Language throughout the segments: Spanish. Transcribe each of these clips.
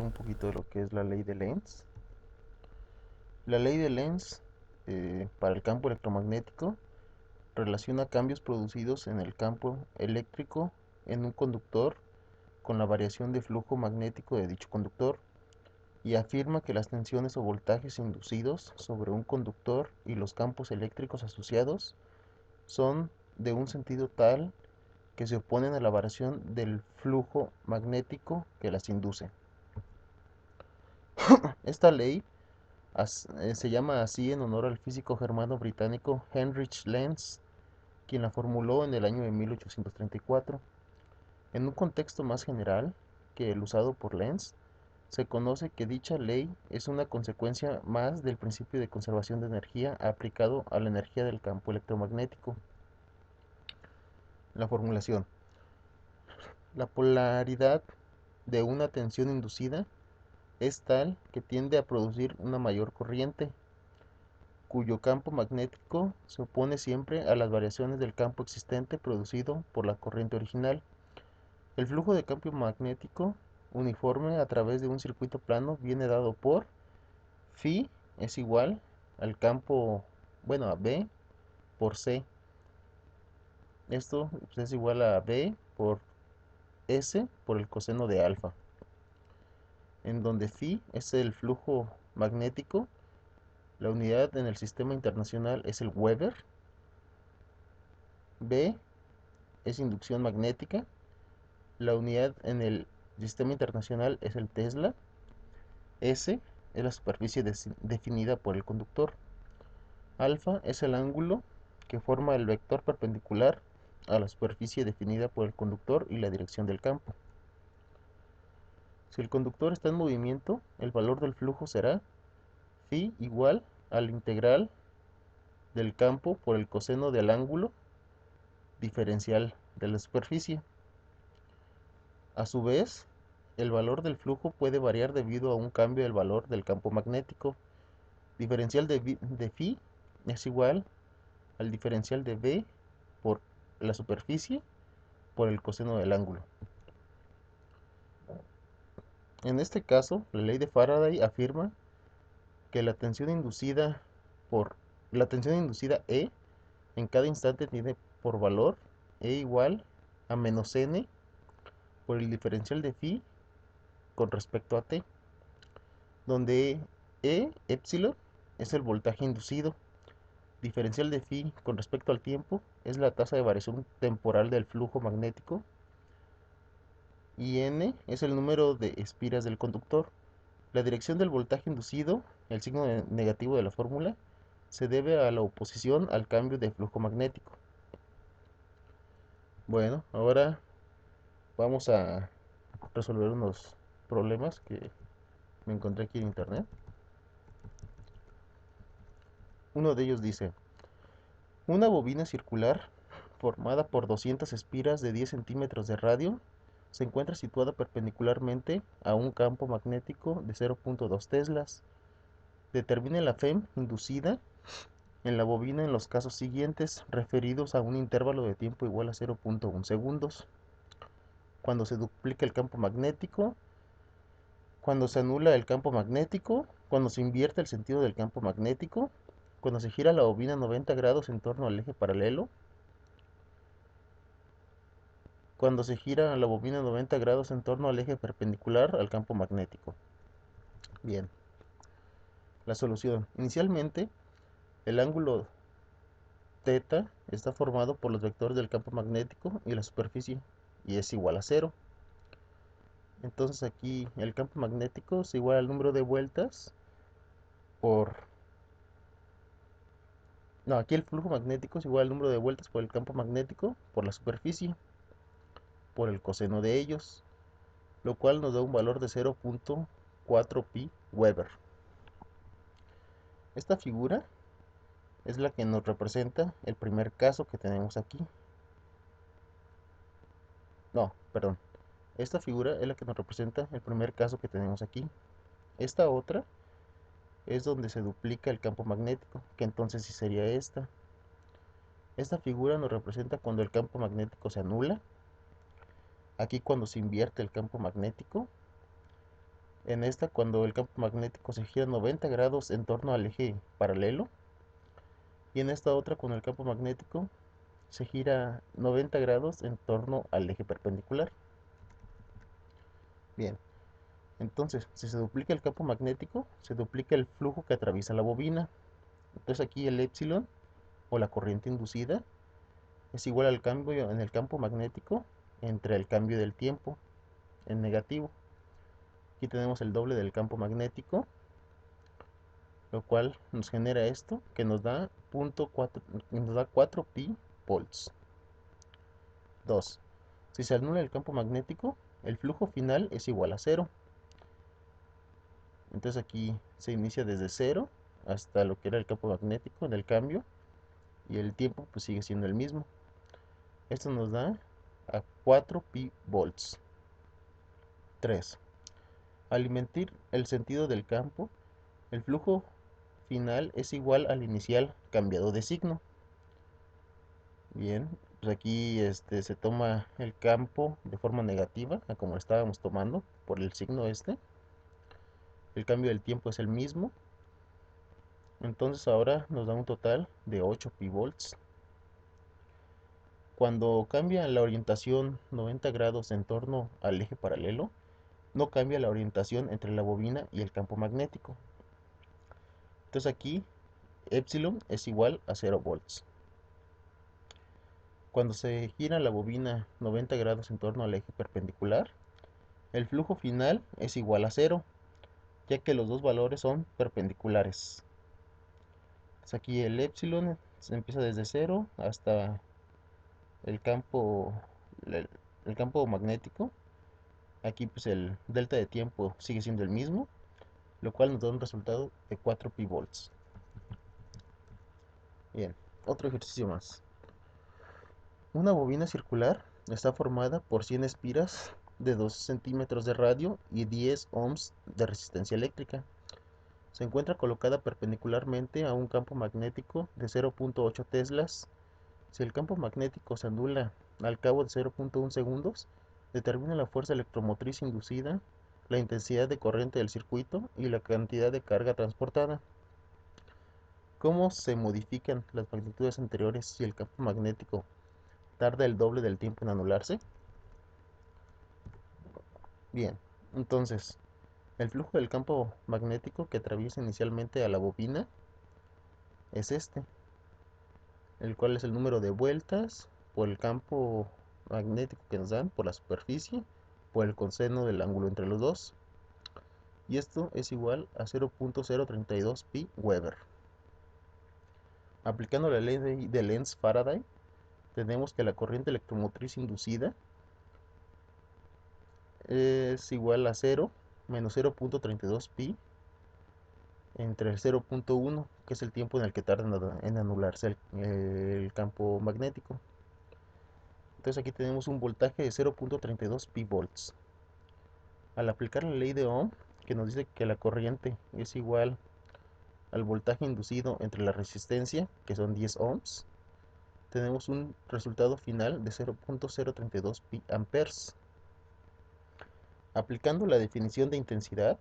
Un poquito de lo que es la ley de Lenz. La ley de Lenz para el campo electromagnético relaciona cambios producidos en el campo eléctrico en un conductor con la variación de flujo magnético de dicho conductor y afirma que las tensiones o voltajes inducidos sobre un conductor y los campos eléctricos asociados son de un sentido tal que se oponen a la variación del flujo magnético que las induce. Esta ley se llama así en honor al físico germano-británico Heinrich Lenz, quien la formuló en el año de 1834. En un contexto más general que el usado por Lenz, se conoce que dicha ley es una consecuencia más del principio de conservación de energía aplicado a la energía del campo electromagnético. La formulación. La polaridad de una tensión inducida es tal que tiende a producir una mayor corriente, cuyo campo magnético se opone siempre a las variaciones del campo existente producido por la corriente original. El flujo de campo magnético uniforme a través de un circuito plano viene dado por Phi es igual al campo, bueno, a B por C. Esto pues, es igual a B por S por el coseno de alfa, en donde Phi es el flujo magnético, la unidad en el sistema internacional es el Weber, B es inducción magnética, la unidad en el sistema internacional es el Tesla. S es la superficie definida por el conductor. Alfa es el ángulo que forma el vector perpendicular a la superficie definida por el conductor y la dirección del campo. Si el conductor está en movimiento, el valor del flujo será phi igual al integral del campo por el coseno del ángulo diferencial de la superficie. A su vez, el valor del flujo puede variar debido a un cambio del valor del campo magnético. Diferencial de phi es igual al diferencial de B por la superficie por el coseno del ángulo. En este caso, la ley de Faraday afirma que por la tensión inducida E en cada instante tiene por valor E igual a menos N por el diferencial de phi con respecto a T, donde epsilon es el voltaje inducido, diferencial de phi con respecto al tiempo es la tasa de variación temporal del flujo magnético y n es el número de espiras del conductor. La dirección del voltaje inducido, el signo negativo de la fórmula, se debe a la oposición al cambio de flujo magnético. Bueno, ahora vamos a resolver unos problemas que me encontré aquí en internet. Uno de ellos dice, una bobina circular formada por 200 espiras de 10 centímetros de radio se encuentra situada perpendicularmente a un campo magnético de 0.2 teslas. Determine la FEM inducida en la bobina en los casos siguientes, referidos a un intervalo de tiempo igual a 0.1 segundos. Cuando se duplica el campo magnético, cuando se anula el campo magnético, cuando se invierte el sentido del campo magnético, cuando se gira la bobina 90 grados en torno al eje paralelo, cuando se gira la bobina 90 grados en torno al eje perpendicular al campo magnético. Bien, la solución. Inicialmente, el ángulo θ está formado por los vectores del campo magnético y la superficie, y es igual a cero. Entonces aquí el campo magnético es igual al número de vueltas por... No, aquí el flujo magnético es igual al número de vueltas por el campo magnético por la superficie, por el coseno de ellos, lo cual nos da un valor de 0.4 pi Weber. Esta figura es la que nos representa el primer caso que tenemos aquí. No, perdón. Esta figura es la que nos representa el primer caso que tenemos aquí. Esta otra es donde se duplica el campo magnético, que entonces sí sería esta. Esta figura nos representa cuando el campo magnético se anula, aquí cuando se invierte el campo magnético, En esta, cuando el campo magnético se gira 90 grados en torno al eje paralelo, y en esta otra, cuando el campo magnético se gira 90 grados en torno al eje perpendicular. Bien, entonces, si se duplica el campo magnético, se duplica el flujo que atraviesa la bobina. Entonces aquí el épsilon, o la corriente inducida, es igual al cambio en el campo magnético entre el cambio del tiempo en negativo. Aquí tenemos el doble del campo magnético, lo cual nos genera esto, que nos da 4 pi volts. 2. Si se anula el campo magnético, el flujo final es igual a 0. Entonces aquí se inicia desde 0 hasta lo que era el campo magnético en el cambio, y el tiempo pues sigue siendo el mismo. Esto nos da a 4 pi volts. 3. Al invertir el sentido del campo, el flujo final es igual al inicial cambiado de signo. Bien, pues aquí se toma el campo de forma negativa, a como estábamos tomando, por el signo este. El cambio del tiempo es el mismo. Entonces ahora nos da un total de 8 pi volts. Cuando cambia la orientación 90 grados en torno al eje paralelo, no cambia la orientación entre la bobina y el campo magnético. Entonces aquí epsilon es igual a 0 volts. Cuando se gira la bobina 90 grados en torno al eje perpendicular, el flujo final es igual a 0, ya que los dos valores son perpendiculares. Entonces aquí el epsilon se empieza desde 0 hasta el campo, el, el campo magnético. Aquí pues el delta de tiempo sigue siendo el mismo, lo cual nos da un resultado de 4 pi volts. Bien, otro ejercicio más. Una bobina circular está formada por 100 espiras de 2 centímetros de radio y 10 ohms de resistencia eléctrica. Se encuentra colocada perpendicularmente a un campo magnético de 0.8 teslas. Si el campo magnético se anula al cabo de 0.1 segundos, determina la fuerza electromotriz inducida, la intensidad de corriente del circuito y la cantidad de carga transportada. ¿Cómo se modifican las magnitudes anteriores si el campo magnético tarda el doble del tiempo en anularse? Bien, entonces, el flujo del campo magnético que atraviesa inicialmente a la bobina es este, el cual es el número de vueltas por el campo magnético que nos dan por la superficie, por el coseno del ángulo entre los dos, y esto es igual a 0.032 pi Weber. Aplicando la ley de Lenz-Faraday, tenemos que la corriente electromotriz inducida es igual a 0 menos 0.32 pi entre el 0.1, que es el tiempo en el que tarda en anularse el campo magnético. Entonces aquí tenemos un voltaje de 0.32 pi volts. Al aplicar la ley de Ohm, que nos dice que la corriente es igual al voltaje inducido entre la resistencia, que son 10 ohms, tenemos un resultado final de 0.032 pi amperes. Aplicando la definición de intensidad,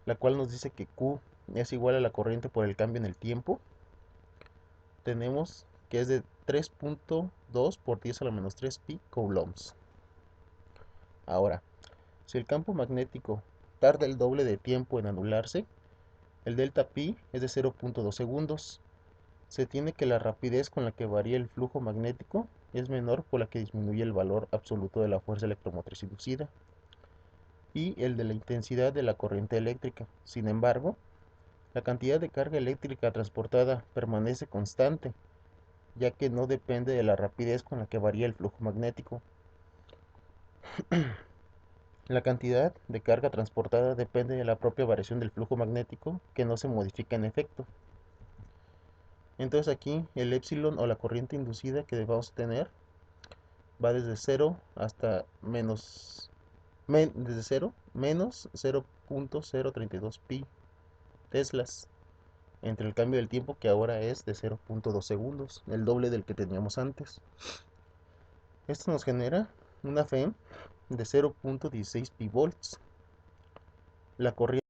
la cual nos dice que Q es igual a la corriente por el cambio en el tiempo, tenemos que es de 3.2 por 10 a la menos 3 pi coulombs. Ahora, si el campo magnético tarda el doble de tiempo en anularse, el delta pi es de 0.2 segundos. Se tiene que la rapidez con la que varía el flujo magnético es menor por la que disminuye el valor absoluto de la fuerza electromotriz inducida y el de la intensidad de la corriente eléctrica. Sin embargo, la cantidad de carga eléctrica transportada permanece constante, ya que no depende de la rapidez con la que varía el flujo magnético. La cantidad de carga transportada depende de la propia variación del flujo magnético, que no se modifica en efecto. Entonces aquí el epsilon, o la corriente inducida que vamos a tener, va desde 0 hasta desde 0 menos 0.032 pi teslas entre el cambio del tiempo, que ahora es de 0.2 segundos, el doble del que teníamos antes. Esto nos genera una FEM de 0.16 pi volts. La corriente